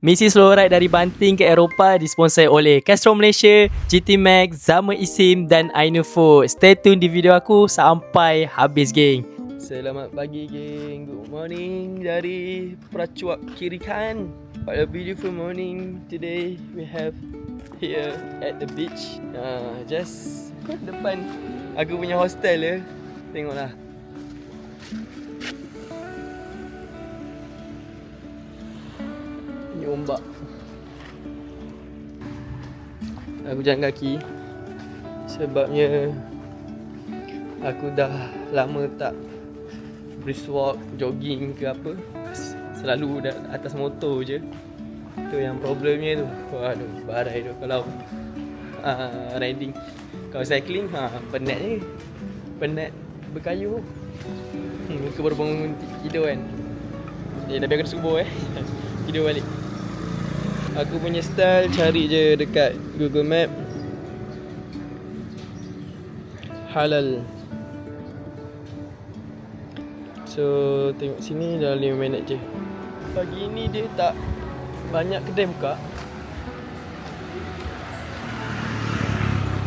Misi slow ride dari Banting ke Eropah disponsori oleh Castrol Malaysia, GT Max, Zama Isim dan Ainu Food. Stay tune di video aku sampai habis, geng. Selamat pagi, geng. Good morning dari Prachuap Kirikan. What a beautiful morning today we have here at the beach. Just depan aku punya hostel ya. Tengoklah. Ni ombak. Aku jalan kaki sebabnya aku dah lama tak brisk walk, jogging ke apa. Selalu dah atas motor je. Tu yang problemnya tu. Waduh, barai tu kalau riding. Kalau cycling, penat je. Penat berkayu. Muka baru bangun tidur kan. Tapi aku dah subuh tidur balik. Aku punya style cari je dekat Google Map halal. So tengok sini dah 5 minit je. Pagi ni dia tak banyak kedai buka.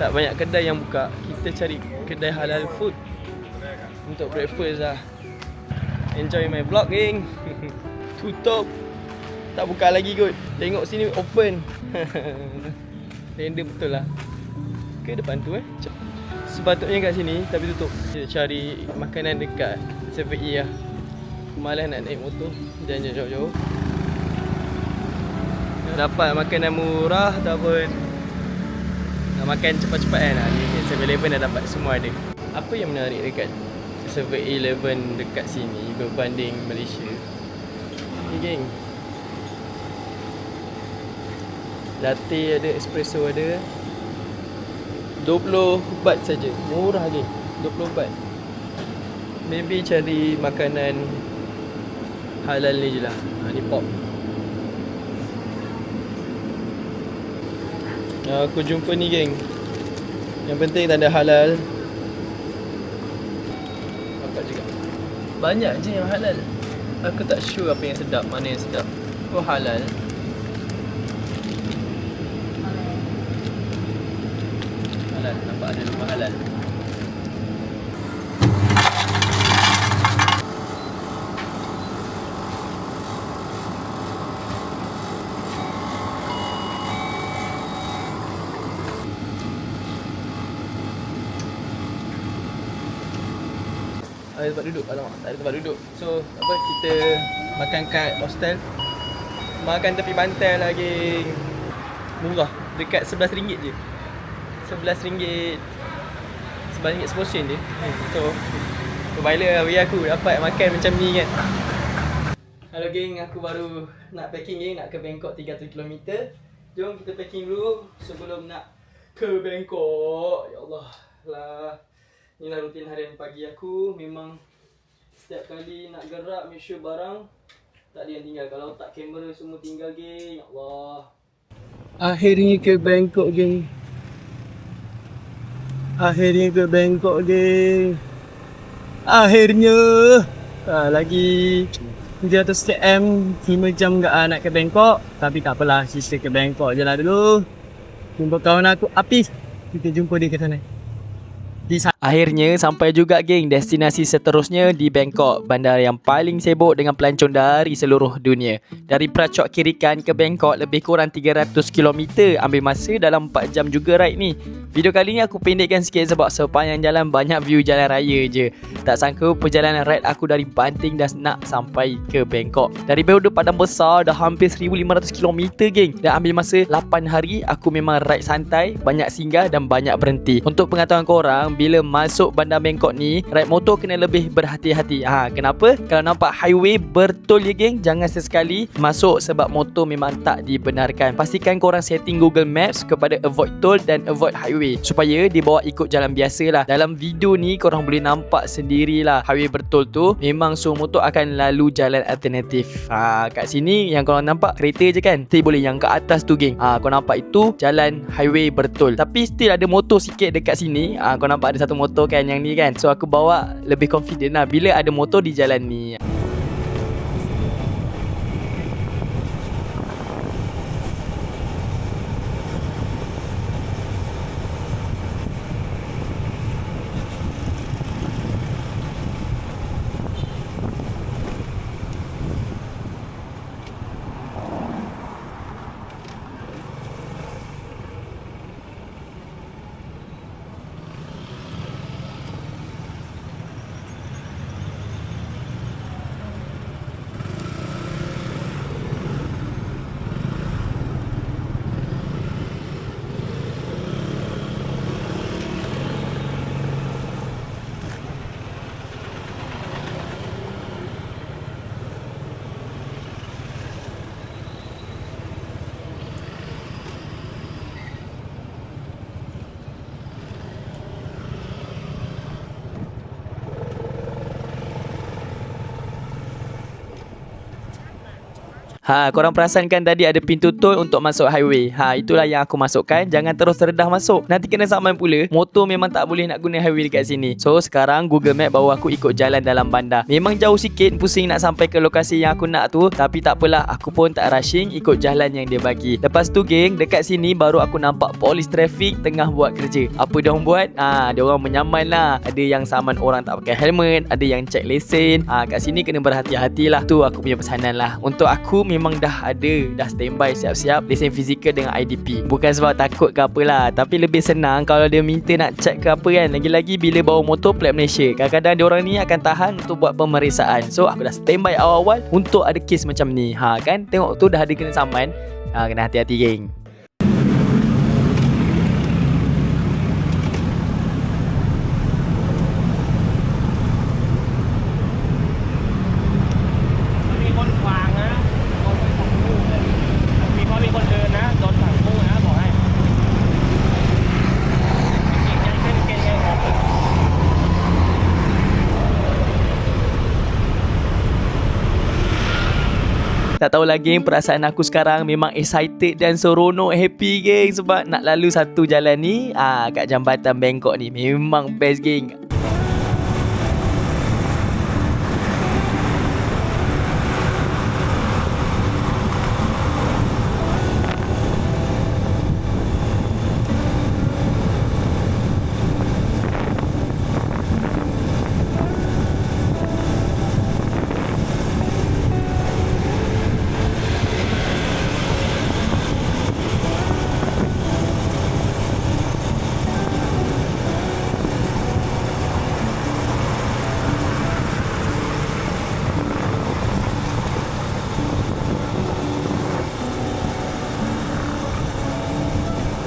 Tak banyak kedai yang buka. Kita cari kedai halal food untuk breakfast lah. Enjoy my vlog, geng. Tutup. Tak buka lagi kot. Tengok sini open. Random betul lah. Ke depan tu sepatutnya kat sini tapi tutup. Kita cari makanan dekat 7E lah. Malas nak naik motor dan jauh-jauh. Dapat makanan murah ataupun nak makan cepat-cepat kan. 7-Eleven dah dapat, semua ada. Apa yang menarik dekat 7-Eleven dekat sini berbanding Malaysia? Ni, geng, latte ada, espresso ada. 20 baht saja. Murah geng. 20 baht. Maybe cari makanan halal ni je lah. Ni pop. Aku jumpa ni, geng. Yang penting tanda halal. Dapat juga. Banyak je yang halal. Aku tak sure apa yang sedap, mana yang sedap. Oh, halal. Nampak ada rumah halal. Ada tempat duduk. Alamak, tak ada tempat duduk. So, kita makan kat hostel. Makan tepi pantai lah, geng. Murah. Dekat RM11 je. RM11 sebanyak seportion je. So baila bagi aku dapat makan macam ni kan. Hello, geng, aku baru nak packing, geng. Nak ke Bangkok 300km. Jom kita packing dulu sebelum nak ke Bangkok. Ya Allah lah. Inilah rutin harian pagi aku. Memang setiap kali nak gerak, make sure barang tak ada yang tinggal. Kalau tak, kamera semua tinggal, geng. Ya Allah. Akhirnya ke Bangkok, geng. Akhirnya ke Bangkok, geng. Akhirnya. Lagi 300 km, 5 jam nak ke Bangkok. Tapi tak apalah, kita ke Bangkok je lah dulu. Jumpa kawan aku, Apis. Kita jumpa dia ke sana. Akhirnya sampai juga, geng, destinasi seterusnya di Bangkok, bandar yang paling sibuk dengan pelancong dari seluruh dunia. Dari Prachuap Kirikan ke Bangkok lebih kurang 300 km. Ambil masa dalam 4 jam juga ride ni. Video kali ni aku pendekkan sikit sebab sepanjang jalan banyak view jalan raya je. Tak sangka perjalanan ride aku dari Banting dah nak sampai ke Bangkok. Dari Behodo Padang Besar dah hampir 1500 km, geng. Dan ambil masa 8 hari. Aku memang ride santai, banyak singgah dan banyak berhenti. Untuk pengetahuan korang, bila masuk bandar Bangkok ni, ride motor kena lebih berhati-hati. Kenapa? Kalau nampak highway bertol ya, geng, jangan sesekali masuk sebab motor memang tak dibenarkan. Pastikan korang setting Google Maps kepada avoid toll dan avoid highway supaya dibawa ikut jalan biasa lah. Dalam video ni korang boleh nampak sendirilah highway bertol tu memang semua motor akan lalu jalan alternatif. Kat sini yang korang nampak kereta je kan. Tapi boleh yang ke atas tu, geng. Korang nampak itu jalan highway bertol. Tapi still ada motor sikit dekat sini. Korang nampak ada satu motor kan yang ni kan. So aku bawa lebih confident lah bila ada motor di jalan ni. Korang perasan kan tadi ada pintu tol untuk masuk highway. Itulah yang aku masukkan. Jangan terus terdedah masuk, nanti kena saman pula. Motor memang tak boleh nak guna highway dekat sini. So sekarang Google Map bawa aku ikut jalan dalam bandar. Memang jauh sikit, pusing nak sampai ke lokasi yang aku nak tu, tapi tak apalah, aku pun tak rushing, ikut jalan yang dia bagi. Lepas tu geng, dekat sini baru aku nampak polis trafik tengah buat kerja. Apa dia orang buat? Dia orang menyaman lah. Ada yang saman orang tak pakai helmet, ada yang check lesen. Kat sini kena berhati-hatilah. Tu aku punya pesanan lah. Untuk aku memang dah standby siap-siap lesen fizikal dengan IDP. Bukan sebab takut ke apalah, tapi lebih senang kalau dia minta nak check ke apa kan. Lagi-lagi bila bawa motor plat Malaysia, kadang-kadang dia orang ni akan tahan untuk buat pemeriksaan. So aku dah standby awal-awal untuk ada kes macam ni. Kan tengok tu dah ada kena saman. Kena hati-hati geng. Tak tahu lagi perasaan aku sekarang memang excited dan seronok, happy geng, sebab nak lalu satu jalan ni kat jambatan Bangkok ni. Memang best geng.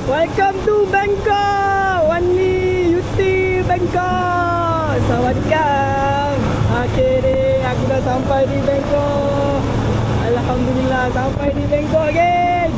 Welcome to Bangkok. Wani Yuti Bangkok. Sawadikap. Akhirnya aku dah sampai di Bangkok. Alhamdulillah sampai di Bangkok geng.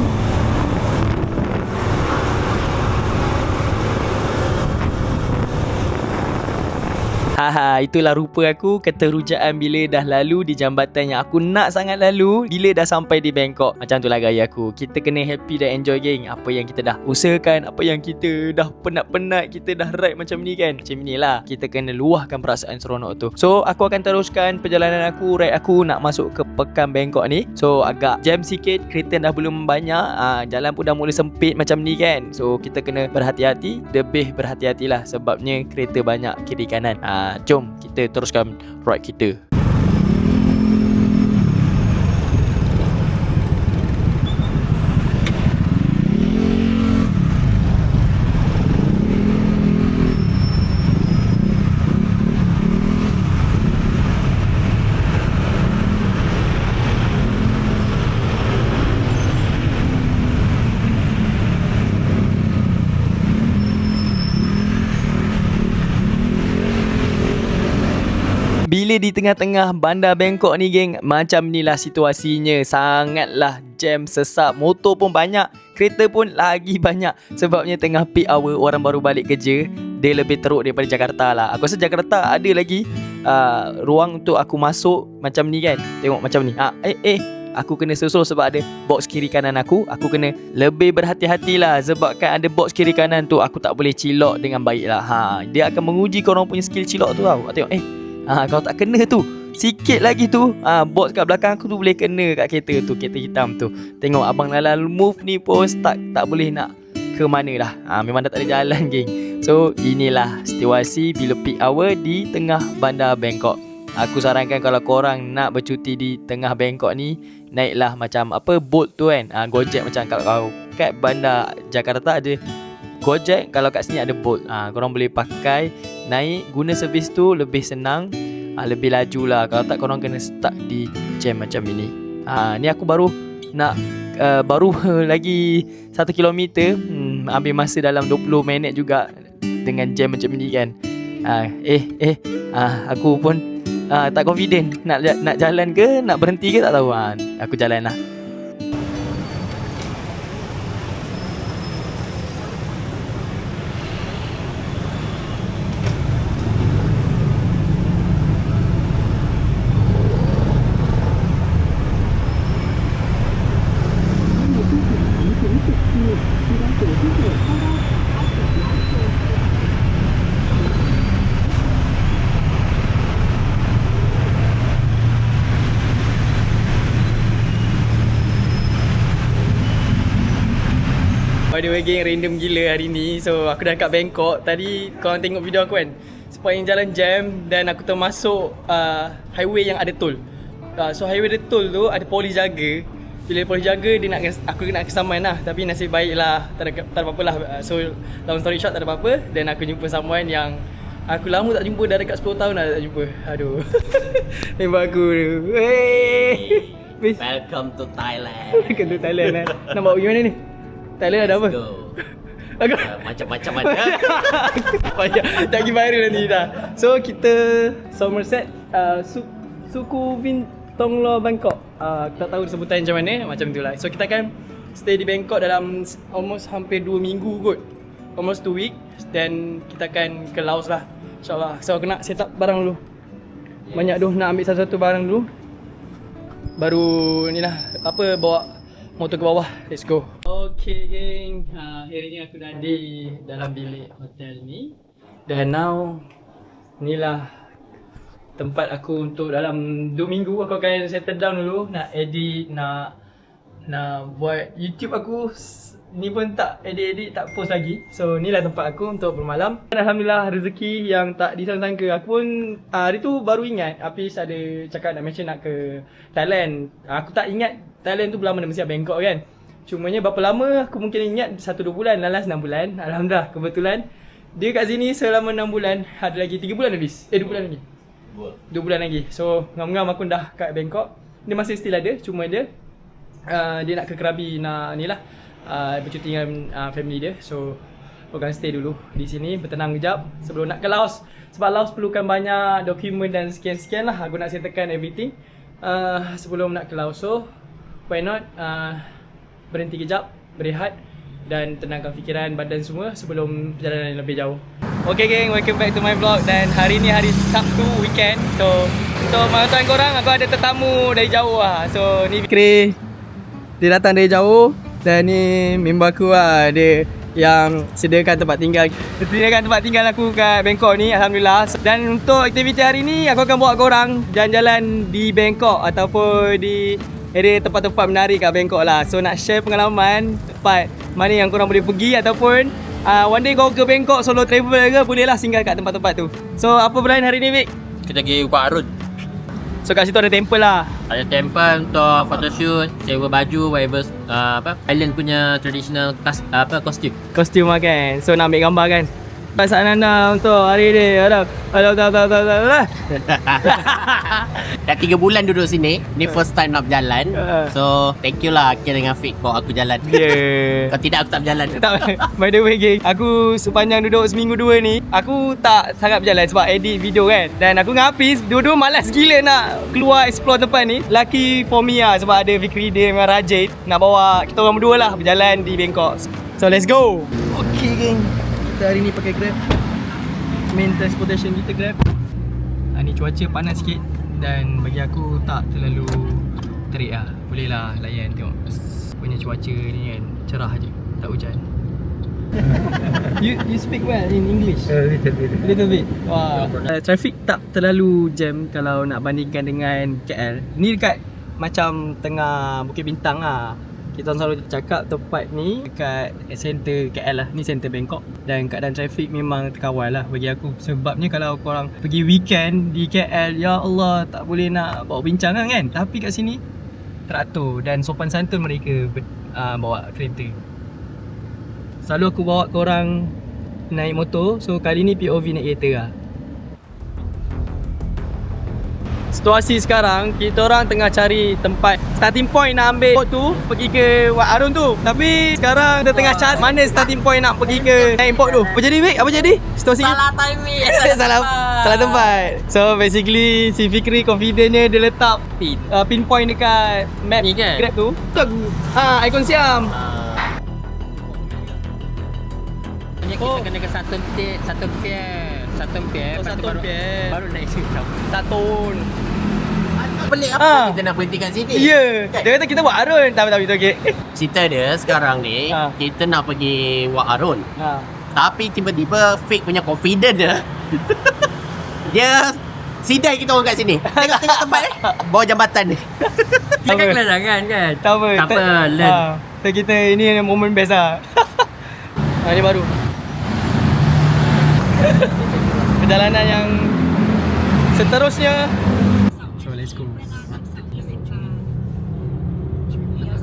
Itulah rupa aku keterujaan bila dah lalu di jambatan yang aku nak sangat lalu. Bila dah sampai di Bangkok, macam tu lah gaya aku. Kita kena happy dan enjoy geng. Apa yang kita dah usahakan, apa yang kita dah penat-penat, kita dah ride macam ni kan. Macam ni lah, kita kena luahkan perasaan seronok tu. So aku akan teruskan perjalanan aku, ride aku nak masuk ke Pekan Bangkok ni. So agak jam sikit, kereta dah belum banyak, jalan pun dah mula sempit macam ni kan. So kita kena berhati-hati, lebih berhati-hatilah sebabnya kereta banyak kiri kanan. Jom kita teruskan ride kita. Bila di tengah-tengah bandar Bangkok ni geng, macam inilah situasinya. Sangatlah jam, sesak, motor pun banyak, kereta pun lagi banyak. Sebabnya tengah peak hour, orang baru balik kerja. Dia lebih teruk daripada Jakarta lah. Aku rasa Jakarta ada lagi ruang untuk aku masuk macam ni kan. Tengok macam ni. Aku kena susul sebab ada box kiri kanan aku. Aku kena lebih berhati-hatilah sebab kan ada box kiri kanan tu, aku tak boleh cilok dengan baik lah. Dia akan menguji korang punya skill cilok tu tau. Tengok kalau tak kena tu, sikit lagi tu, box kat belakang aku tu boleh kena kat kereta tu, kereta hitam tu. Tengok abang Lala move ni pun stuck, tak boleh nak ke mana dah. Memang dah tak ada jalan geng. So inilah situasi bila peak hour di tengah bandar Bangkok. Aku sarankan kalau korang nak bercuti di tengah Bangkok ni, naiklah macam Bolt tu kan, Gojek. Macam kalau kat bandar Jakarta ada Gojek, kalau kat sini ada Bolt. Korang boleh pakai, naik, guna servis tu lebih senang, lebih laju lah. Kalau tak korang kena stuck di jam macam ini. Ni aku baru nak baru lagi 1 kilometer, ambil masa dalam 20 minit juga dengan jam macam ni kan. Aku pun tak confident nak jalan ke, nak berhenti ke tak tahu. Aku jalan lah. By the way geng, random gila hari ni. So aku dah kat Bangkok. Tadi korang tengok video aku kan, sepanjang jalan jam dan aku termasuk highway yang ada tol. So highway ada tol tu ada polis jaga. Bila polis jaga dia nak aku nak kesaman lah. Tapi nasib baik lah, tak ada apa-apa lah. So long story short tak ada apa-apa. Dan aku jumpa someone yang aku lama tak jumpa, dah dekat 10 tahun dah tak jumpa. Aduh. Member aku tu. Hey. Welcome to Thailand. Welcome to Thailand lah. Nak bawa pergi mana ni? Thailand ada apa? Go. Aku Macam-macam ada. payah tak pergi viral nanti dah. So kita Somerset, Suku Tonglo Bangkok. Tak tahu sebutan macam mana, macam tu lah. So kita akan stay di Bangkok dalam almost hampir 2 minggu kot. Almost 2 week. Dan kita akan ke Laos lah, InsyaAllah. So aku nak set up barang dulu. Banyak tu, nak ambil satu-satu barang dulu. Baru ni lah, bawa motor ke bawah. Let's go. Okay geng, hari ni aku dah di dalam bilik hotel ni. Dan now, ni lah tempat aku untuk dalam 2 minggu. Aku akan settle down dulu, nak edit, nak buat YouTube aku. Ni pun tak edit-edit, tak post lagi. So ni lah tempat aku untuk bermalam. Alhamdulillah, rezeki yang tak disangka-sangka. Aku pun hari tu baru ingat Hafiz ada cakap nak mention nak ke Thailand. Aku tak ingat Thailand tu berapa lama, mesti Bangkok kan. Cumanya berapa lama aku mungkin ingat 1-2 bulan, last 6 bulan. Alhamdulillah, kebetulan dia kat sini selama 6 bulan. Ada lagi 3 bulan habis. 2 bulan lagi. 2 bulan lagi. So ngam-ngam aku dah kat Bangkok. Dia masih still ada, cuma dia nak ke Krabi, nak ni lah, bercuti dengan family dia. So aku akan stay dulu di sini, bertenang kejap sebelum nak ke Laos. Sebab Laos perlukan banyak dokumen dan sekian-sekian lah. Aku nak settlekan everything sebelum nak ke Laos. So why not berhenti kejap, berehat dan tenangkan fikiran, badan semua sebelum perjalanan yang lebih jauh. Okay geng, welcome back to my vlog. Dan hari ni hari Sabtu, weekend. So untuk menonton korang, aku ada tetamu dari jauh lah. So ni Fikri, dia datang dari jauh. Dan ni member aku lah, dia yang sediakan tempat tinggal. Sediakan tempat tinggal aku kat Bangkok ni, Alhamdulillah. Dan untuk aktiviti hari ni, aku akan bawa korang jalan-jalan di Bangkok ataupun di area tempat-tempat menarik kat Bangkok lah. So nak share pengalaman tempat mana yang korang boleh pergi, ataupun one day kau ke Bangkok solo travel ke, boleh lah singgah kat tempat-tempat tu. So apa plan hari ni Vic? Kita pergi Wak Arun. So kat situ ada temple lah. Ada temple untuk photoshoot, sewa baju, whatever, Thailand punya traditional costume. Kostum lah kan. So nak ambil gambar kan. Perasaan anda untuk hari ni. Aduh. Dah 3 bulan duduk sini. Ni first time nak berjalan. So thank you lah Akhil dengan Fik bawa aku jalan. Yeah. Kalau tidak aku tak berjalan. Tak, by the way geng, aku sepanjang duduk seminggu 2 ni, aku tak sangat berjalan sebab edit video kan. Dan aku dengan Hafiz, dua-dua malas gila nak keluar explore tempat ni. Lucky for me lah sebab ada Fikri, dia memang rajin nak bawa kita orang berdua lah berjalan di Bangkok. So let's go. Okay geng, kita hari ni pakai Grab. Main transportation kita Grab. Ni cuaca panas sikit dan bagi aku tak terlalu terik lah. Boleh lah layan, tengok punya cuaca ni kan, cerah je, tak hujan. You speak well in English? Little bit. Wah. Traffic tak terlalu jam kalau nak bandingkan dengan KL. Ni dekat macam tengah Bukit Bintang lah. Kita selalu cakap tempat ni dekat center KL lah. Ni center Bangkok. Dan keadaan trafik memang terkawal lah bagi aku. Sebabnya kalau korang pergi weekend di KL, ya Allah, tak boleh nak bawa bincang kan. Tapi kat sini teratur dan sopan santun mereka bawa kereta. Selalu aku bawa korang naik motor. So kali ni POV naik kereta lah. Situasi sekarang, kita orang tengah cari tempat starting point nak ambil boat tu pergi ke Wak Arun tu. Tapi sekarang kita tengah cari mana starting point nak pergi ke naik boat tu. Apa jadi Vic? Apa jadi? Situasi Salah timing. salah tempat. So basically si Fikri confidentnya dia letak pinpoint dekat map Ni kan? Grab tu. Tu aku. Ikon Siam. Kita kena ke satu pier. Lepas tu baru naik sini. Satun. Pelik apa kita nak berhenti kat sini? Ya. Dia kata kita buat Arun. Tapi tu okey. Cerita dia sekarang ni, kita nak pergi Wak Arun. Tapi tiba-tiba Fake punya confident dia. Dia sidai kita orang kat sini. Tengok tempat ni. Bawah jambatan ni. Kita kan kena jangan kan? Tak apa. Tak apa, learn. So kita ini moment best lah. Ini baru. Perjalanan yang seterusnya. So let's go.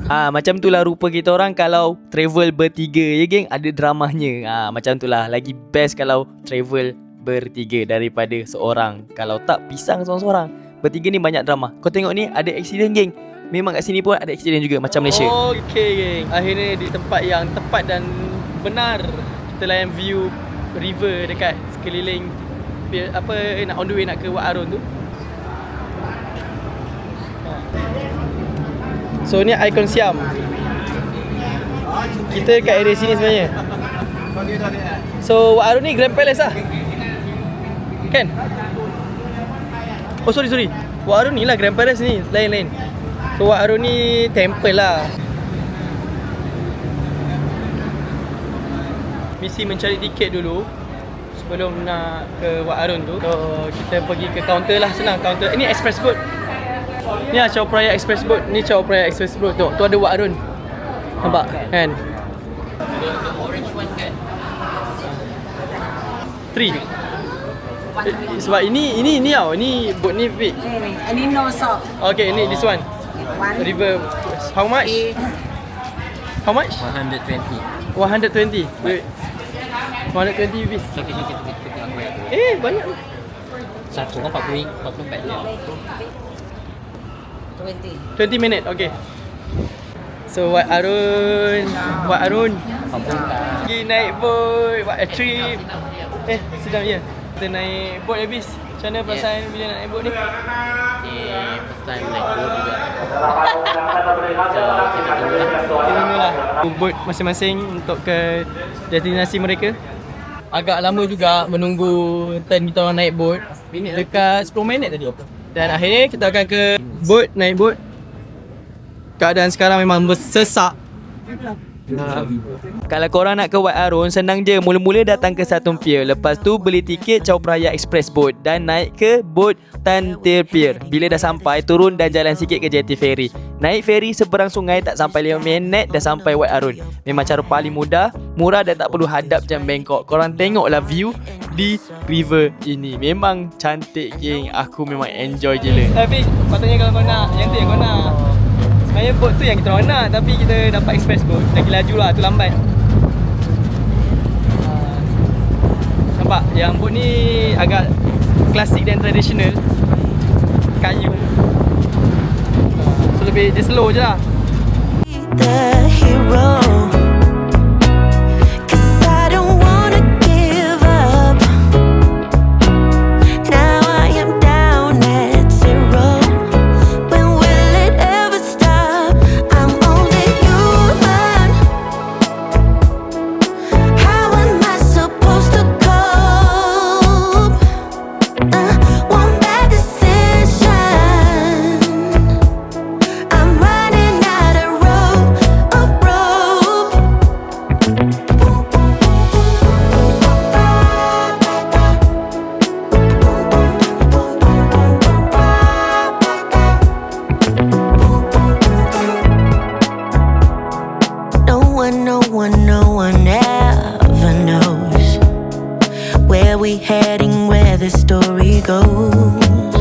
Macam itulah rupa kita orang kalau travel bertiga ya geng, ada dramanya. Macam itulah, lagi best kalau travel bertiga daripada seorang. Kalau tak, pisang seorang-seorang. Bertiga ni banyak drama. Kau tengok ni, ada accident geng. Memang kat sini pun ada accident juga macam Malaysia. Okay geng, akhirnya di tempat yang tepat dan benar kita layan view river dekat sekeliling nak on the way nak ke Wat Arun tu. So ni ikon Siam. Kita dekat area sini sebenarnya. So Wat Arun ni Grand Palace lah, kan? Oh sorry Wat Arun ni lah Grand Palace ni, lain-lain. So Wat Arun ni temple lah. Misi mencari tiket dulu sebelum nak ke Wat Arun tu. So kita pergi ke kaunter lah, senang kaunter. Ini express boat. Ni lah Chao Phraya Express Boat. Ni Chao Phraya Express Boat. Tu ada Wat Arun. Nampak kan? Orange one kan? 3. Sebab ini tau. Ini boat ni big. Ini no salt. Okay, ni this one. River. How much? How much? 120. 120. Wait. 120 rupees. Sakit aku. Banyak. Satu kan 44 je. 20 minit. Okay. So Wat Arun. Pergi naik boat. What a trip. Sedap je. Kita naik boat habis. Macam mana perasaan bila nak naik boat ni? First time naik boat juga. Kita tunggulah boat masing-masing untuk ke destinasi mereka. Agak lama juga menunggu turn kita orang naik boat. Dekat 10 minit tadi. Dan akhirnya kita akan ke boat, naik boat. Keadaan sekarang memang bersesak. Kalau korang nak ke Wat Arun, senang je. Mula-mula datang ke Satun Pier. Lepas tu beli tiket Chao Phraya Express Boat dan naik ke boat Tan Ter Pier. Bila dah sampai, turun dan jalan sikit ke Jetty Ferry. Naik ferry seberang sungai, tak sampai 5 minit dah sampai Wat Arun. Memang cara paling mudah, murah dan tak perlu hadap macam Bangkok. Korang tengoklah view di river ini. Memang cantik geng. Aku memang enjoy gila. Tapi patutnya kalau kau nak, yang tu yang kau nak. Sebenarnya boat tu yang kita orang nak, tapi kita dapat express boat. Lagi laju lah, tu lambat. Nampak? Yang boat ni agak klasik dan tradisional. Kayu. So lebih dia slow je lah. The hero, 'cause I don't wanna give up. Now I am down at zero. When will it ever stop? I'm only human. How am I supposed to cope? One bad decision, I'm running out of rope. No one ever knows where we heading, where the story goes.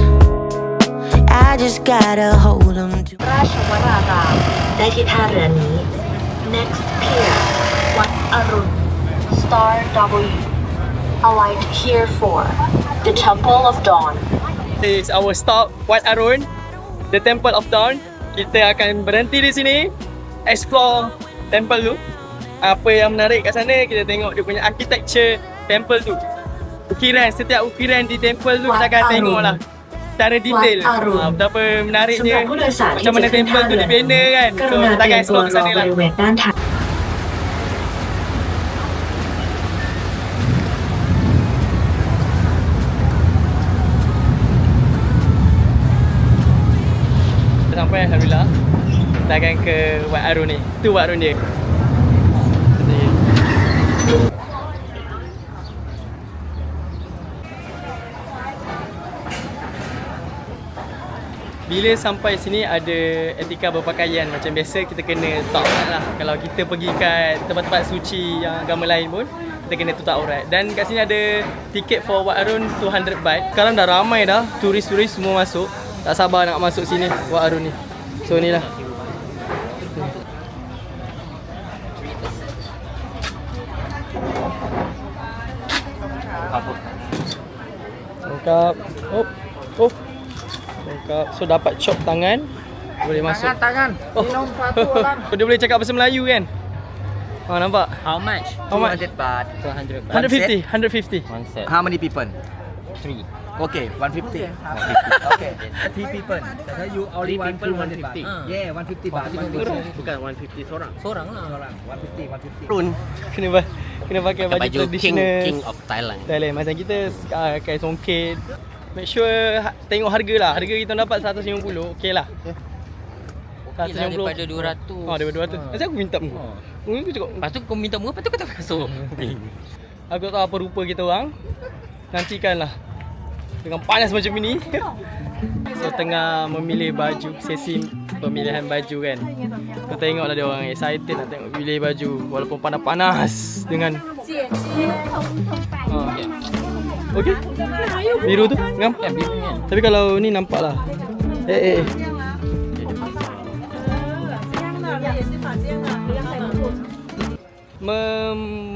I just gotta hold 'em to. ราชวรารามได้ที่ท่าเรือนี้ Next Pier วัดอรุณ Star W Alight here for the Temple of Dawn. This is our stop, Wat Arun, the Temple of Dawn. Kita akan berhenti di sini, explore temple tu. Apa yang menarik kat sana, kita tengok dia punya architecture temple tu. Ukiran, setiap ukiran di temple tu kita akan tengok lah secara detail. Betapa menariknya, macam mana temple tu dibina kan. So kita akan explore ke sana lah. Sampai Alhamdulillah. Kita akan ke Wat Arun ni. Tu Wat Arun dia. bila sampai sini ada etika berpakaian. Macam biasa kita kena tutup aurat lah. Kalau kita pergi kat tempat-tempat suci yang agama lain pun, kita kena tutup aurat. Dan kat sini ada tiket for Wat Arun 200 baht. Sekarang dah ramai dah, turis-turis semua masuk. Tak sabar nak masuk sini Wat Arun ni. So ni lah. Lengkap. Oh. Lengkap. So dapat chop tangan. Boleh masuk. Tangan. Minum satu orang. Dia boleh cakap bahasa Melayu kan? Oh, nampak? How much? How much? 200 baht. 200 baht. 150. One set. How many people? 3. Okay, 150. Okay, 3 people. That's you only 3 people, 150 baht. 150. Yeah, 150 baht. Bukan 150 seorang. Seorang lah. 150. Arun Kena pakai baju baju tradisional King of Thailand. Thailand. Macam kita pakai songket. Make sure tengok harga lah. Harga kita dapat 150. Okay lah. Okay lah daripada 200. Oh, daripada 200. Macam aku minta murah. Aku cakap, Lepas tu kau minta murah, lepas tu kau tak masuk. aku tahu apa rupa kita orang. Nantikanlah. Dengan panas macam ini. So tengah memilih baju, sesi pemilihan baju kan. Kau tengoklah dia orang excited nak tengok pilih baju walaupun panas-panas dengan okey. Biru tu, ngam. Kan biru kan. Tapi kalau ni nampak lah.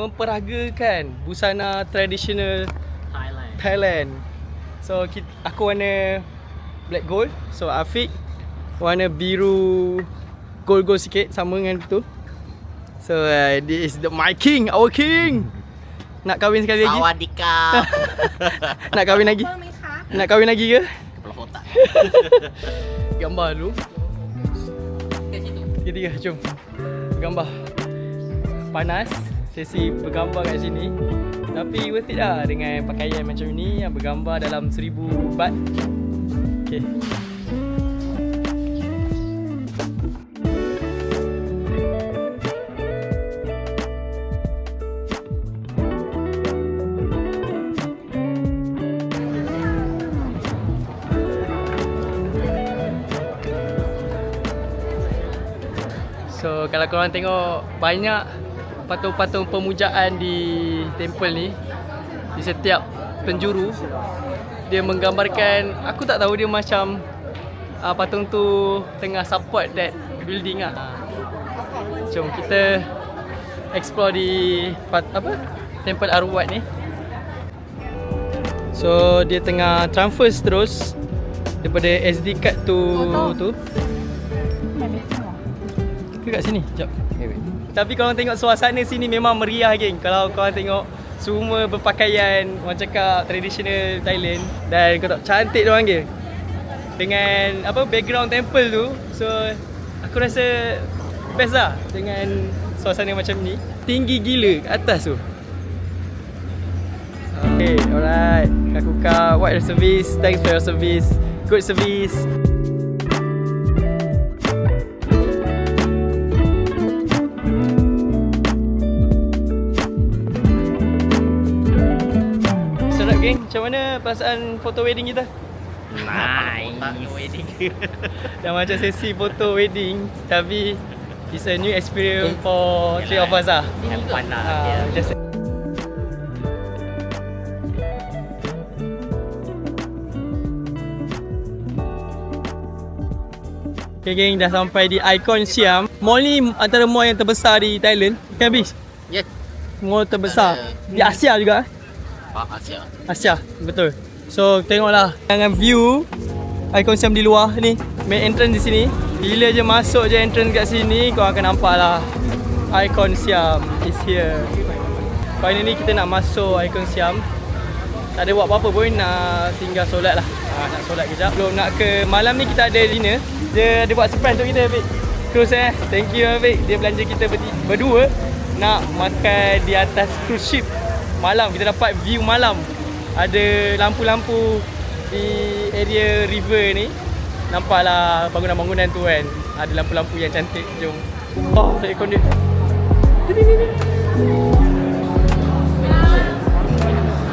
Memperagakan busana tradisional Thailand. So aku warna black gold. So Afiq warna biru gold sikit sama dengan tu. So this is my king, our king. Nak kahwin sekali lagi? Sawadika. Nak kahwin lagi? Nak kahwin lagi ke? Kepala otak. Gambar dulu. Tiga-tiga, jom. Gambar. Panas, sesi bergambar kat sini. Tapi worth it lah dengan pakaian macam ni yang bergambar dalam 1000 baht. Okay. So kalau korang tengok banyak patung-patung pemujaan di temple ni, di setiap penjuru dia menggambarkan, aku tak tahu dia macam patung tu tengah support that building lah. Jom kita explore di temple Arwat ni. So dia tengah transfer terus daripada SD card tu ke kat sini. Sekejap. Tapi kalau tengok suasana sini memang meriah geng. Kalau korang tengok semua berpakaian orang cakap tradisional Thailand dan kau tak cantik diorang ke. Dengan background temple tu. So aku rasa best lah dengan suasana macam ni. Tinggi gila kat atas tu. Okay, alright. Kakuka, what your service? Thanks for your service. Good service. Geng, macam mana perasaan foto wedding kita? Nice. Wedding. Dah macam sesi foto wedding. Tapi it's a new experience for three of us lah. Have fun lah. Just okay geng, dah sampai di Icon Siam. Mall ni antara mall yang terbesar di Thailand. Kan Bis? Yes. Mall terbesar di Asia juga. Asia, betul. So tengoklah dengan view Icon Siam di luar ni. Main entrance di sini. Bila je masuk je entrance kat sini, kau akan nampak lah Icon Siam is here. Finally kita nak masuk Icon Siam. Tak ada buat apa-apa pun, nak singgah solat lah. Nak solat kejap. Belum nak ke malam ni kita ada dinner. Dia ada buat surprise untuk kita, Afiq. Cruise thank you Afiq. Dia belanja kita berdua nak makan di atas cruise ship. Malam kita dapat view malam. Ada lampu-lampu di area river ni. Nampaklah bangunan-bangunan tu kan. Ada lampu-lampu yang cantik. Jom. Oh, aircon dia.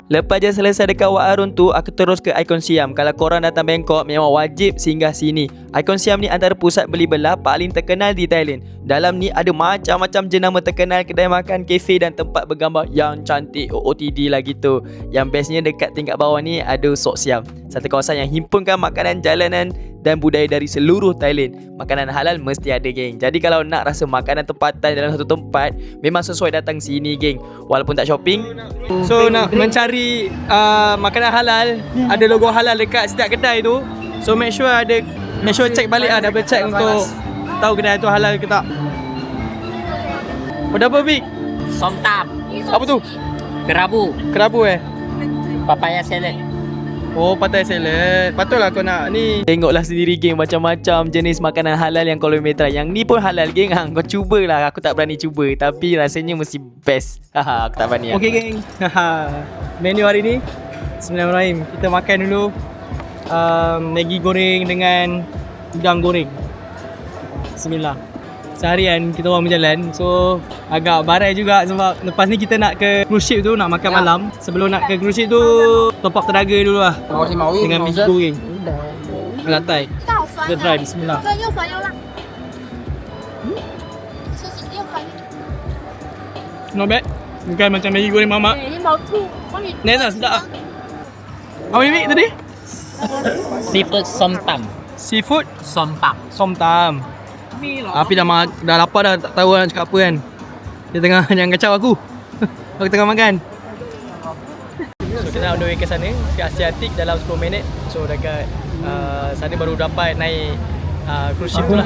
Lepas je selesai dekat Wak Arun tu, aku terus ke Icon Siam. Kalau korang datang Bangkok, memang wajib singgah sini. Icon Siam ni antara pusat beli belah paling terkenal di Thailand. Dalam ni ada macam-macam jenama terkenal kedai makan, kafe dan tempat bergambar yang cantik. OOTD lah gitu. Yang bestnya dekat tingkat bawah ni ada Sok Siam, satu kawasan yang himpunkan makanan jalanan dan budaya dari seluruh Thailand. Makanan halal mesti ada, geng. Jadi kalau nak rasa makanan tempatan dalam satu tempat, memang sesuai datang sini, geng. Walaupun tak shopping. So nak mencari makanan halal, ada logo halal dekat setiap kedai tu. So make sure check balik lah, double check untuk tahu kedai tu halal ke tak. Pada apa, Vic? Som tam. Apa tu? Kerabu. Kerabu Papaya salad. Oh, patai salad. Patutlah kau nak ni. Tengoklah sendiri, geng, macam-macam jenis makanan halal yang korang boleh try. Yang ni pun halal, geng. Kau cubalah. Aku tak berani cuba, tapi rasanya mesti best. Aku tak berani. Okay, geng. Menu hari ni, Bismillahirrahmanirrahim. Kita makan dulu Maggi goreng dengan udang goreng. Bismillah. Seharian kita orang berjalan, so agak barai juga sebab lepas ni kita nak ke cruise ship tu, nak makan malam. Sebelum nak ke cruise ship tu, top up tenaga dulu lah dengan Maggi goreng Thai. Kita try, bismillah. Not bad. Bukan macam Maggi goreng mamak. Nice lah, sedap lah. Apa ni, Mik, tadi? Seafood som tam. Seafood Som tam. som tam. Api dah lapar dah, tak tahu nak cakap apa kan. Dia tengah jangan kacau aku. Aku tengah makan. So kita on the way ke sana, ke Asiatik dalam 10 minit. So dekat sana baru dapat naik cruise ship tu lah.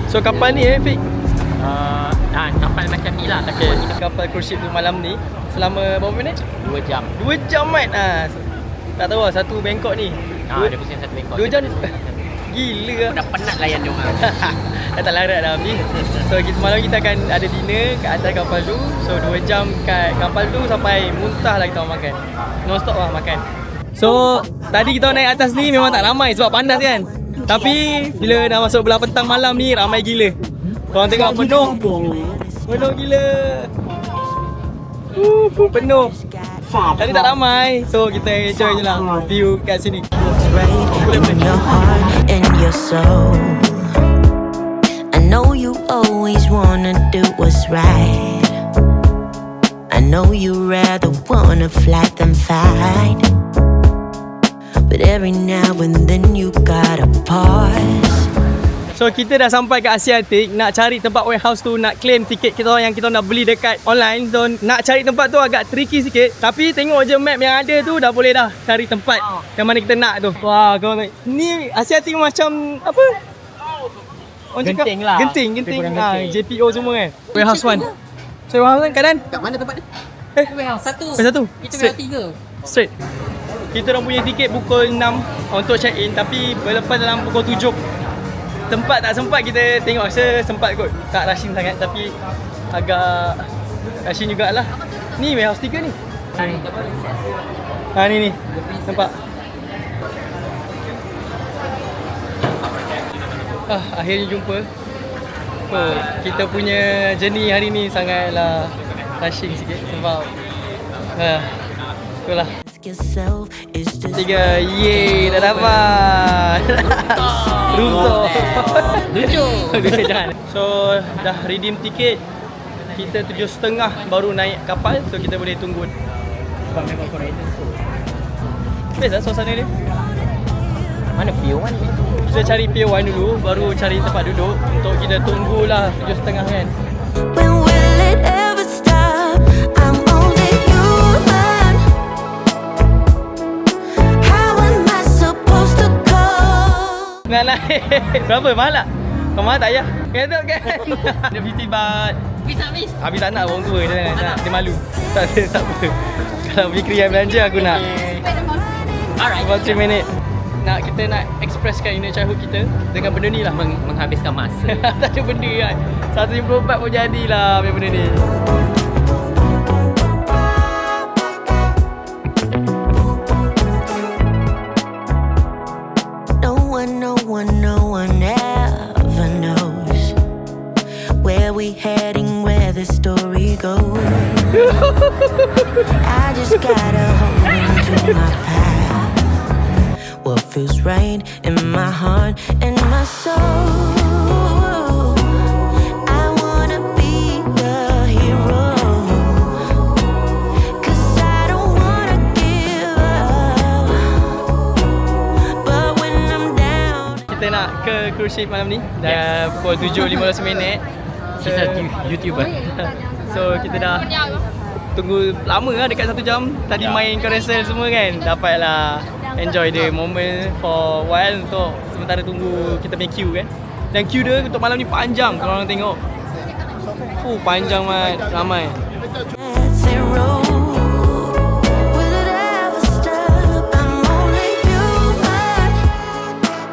So kapal ni Fik? Kapal macam ni lah. Okay, kapal cruise ship tu malam ni selama berapa minit? 2 jam. 2 jam kan? Tak tahu lah, satu Bangkok ni. Dia pusing satu Bangkok. 2 jam gila lah. Dah penat layan dia orang. Dah tak larat dah habis. So malam kita akan ada dinner kat atas kapal tu. So 2 jam kat kapal tu sampai muntah lah kita orang makan. Non stop lah makan. So tadi kita naik atas ni memang tak ramai sebab panas kan. Tapi bila dah masuk belah petang malam ni ramai gila. Korang tengok penuh. Penuh gila. Penuh. Tadi tak ramai. So kita enjoy je lah view kat sini. Right in your heart and your soul. I know you always wanna do what's right. I know you rather wanna flight than fight. But every now and then you gotta pause. So kita dah sampai ke Asiatik, nak cari tempat warehouse tu, nak claim tiket kita orang yang kita nak beli dekat online. So nak cari tempat tu agak tricky sikit, tapi tengok je map yang ada tu dah boleh dah cari tempat yang mana kita nak tu. Wah, kau ni Asiatik macam apa? Genting lah. Genting. JPO semua kan. Warehouse 1. So warehouse 1 keadaan? Kat mana tempat ni? Warehouse satu. Satu. Kita warehouse 3. Straight. Kita orang punya tiket pukul 6 untuk check in, tapi berlepas dalam pukul 7. Tempat tak sempat kita tengok, rasa sempat kot. Tak rushing sangat tapi agak rushing jugalah. Ni warehouse 3 ni. Ni. Nampak? Akhirnya jumpa. Oh, kita punya journey hari ni sangatlah rushing sikit sebab itulah. Yourself is just 3, yeay, dah dapat. Rooftop. Lucu. Jangan. So dah redeem tiket. Kita 7.30 baru naik kapal. So kita boleh tunggu. Best lah suasana dia. Mana Pier 1 ni? Kita cari Pier 1 dulu, baru cari tempat duduk. Untuk kita tunggulah 7.30 kan. when will it ever stop? I'm only human. How am I supposed to go? Nak naik. Berapa? Mahal tak? Kau mahal tak ayah? Kata kan? Ada 50 baht. Habis tak nak orang tua. Dia malu. Tak apa. Kalau Fikri yang belanja aku nak. Alright. About 3 minit. Kita nak expresskan inner childhood kita dengan benda ni lah. Menghabiskan masa. Tak ada benda kan. 154 pun jadilah benda ni. No one gotta hold on to my path. What feels right in my heart and my soul. I wanna be the hero, 'cause I don't wanna give up. But when I'm down, Kita nak ke cruise ship malam ni. Dah pukul 7.15 minit. Kita YouTuber. So kita dah tunggu lama lah, dekat 1 jam. Tadi main carousel semua kan. Dapatlah enjoy the moment for a while untuk sementara tunggu kita punya queue kan. Dan queue dia untuk malam ni panjang kalau orang tengok. Panjang banget, ramai. that's zero. Will it ever stop? I'm only human.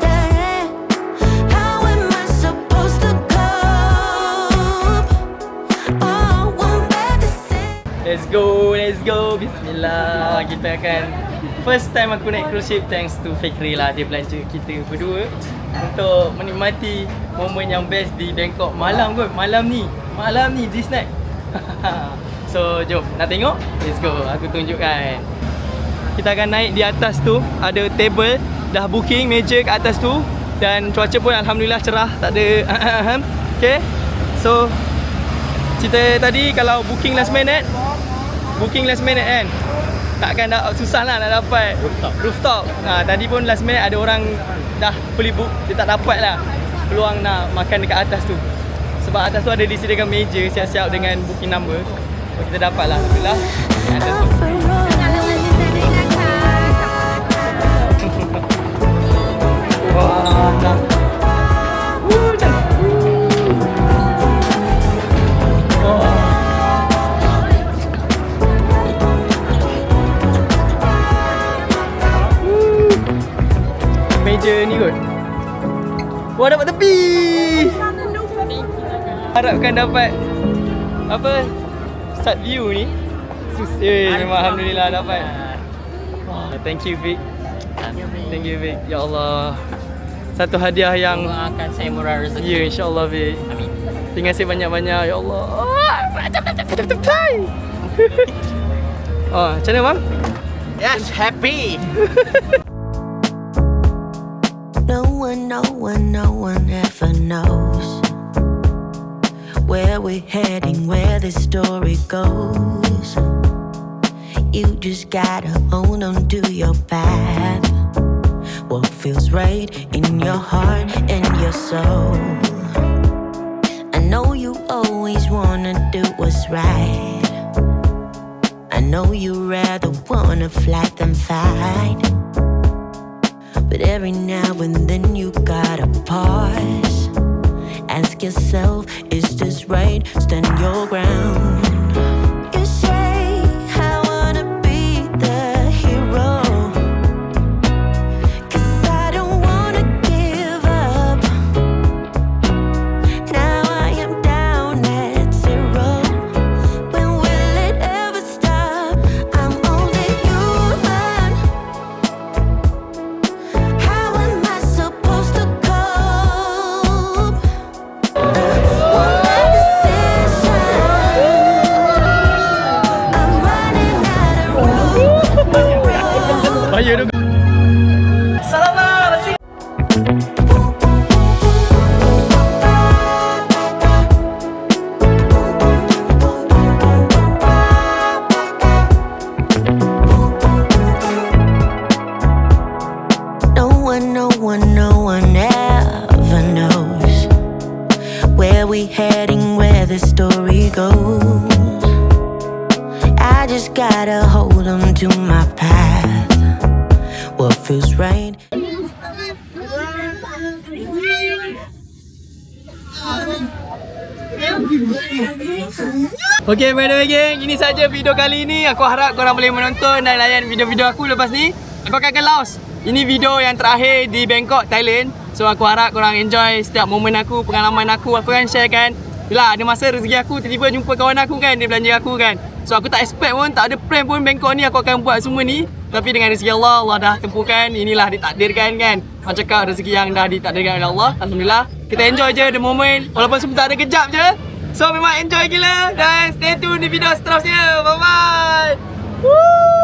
Yeah. How am I supposed to cope? Oh, one bad decision. Let's go. Bismillah. Kita akan first time aku naik cruise ship thanks to Fikri lah. Dia belanja kita berdua untuk menikmati momen yang best di Bangkok malam kot. Malam ni this night. So jom nak tengok. Let's go. Aku tunjukkan. Kita akan naik di atas tu. Ada table dah booking meja kat atas tu. Dan cuaca pun alhamdulillah cerah. Tak ada okay. So cerita tadi kalau booking last minute kan, takkan susah lah nak dapat rooftop. Tadi pun last minute ada orang dah fully book, dia tak dapat lah peluang nak makan dekat atas tu. Sebab atas tu ada disediakan meja siap-siap dengan booking number. So kita dapat lah alhamdulillah di atas tu. Wah, dah. Meja ni kot. Wah, dapat tepi. Harapkan dapat apa start view ni. Memang alhamdulillah dapat. Thank you Vic. Thank you Vic. Ya Allah. Satu hadiah yang Doakan saya murah rezeki. ya, insya-Allah Vic. Amin. Terima kasih banyak-banyak ya Allah. Macam. Macam mana bang? Yes, happy. No one ever knows where we're heading, where this story goes. You just gotta hold on to your path. What feels right in your heart and your soul. I know you always wanna do what's right. I know you rather wanna flight than fight. But every now and then you gotta pause. Ask yourself, is this right? Stand your ground. You say, I wanna be the hero, 'cause I don't wanna give up. Now I am down at zero. When will it ever stop? I'm only human. How am I supposed to cope? One bad decision. I'm running out of room. Bahaya tu. No one ever knows where we heading, where the story goes. I just gotta hold on to my path. What feels right. Okay, by the way geng, ini saja video kali ini. Aku harap korang boleh menonton dan layan video-video aku lepas ni. Aku akan ke Laos. Ini video yang terakhir di Bangkok, Thailand. So aku harap korang enjoy setiap momen aku, pengalaman aku. Aku akan sharekan. Yelah, ada masa rezeki aku tiba-tiba jumpa kawan aku kan, dia belanja aku kan. So aku tak expect pun, tak ada plan pun Bangkok ni aku akan buat semua ni. Tapi dengan rezeki Allah, Allah dah tempuhkan. Inilah ditakdirkan kan. Macam cakap rezeki yang dah ditakdirkan oleh Allah. Alhamdulillah. Kita enjoy je the moment. Walaupun sebentar ada kejap je. So memang enjoy gila. Dan stay tune di video seterusnya. Bye bye. Woo!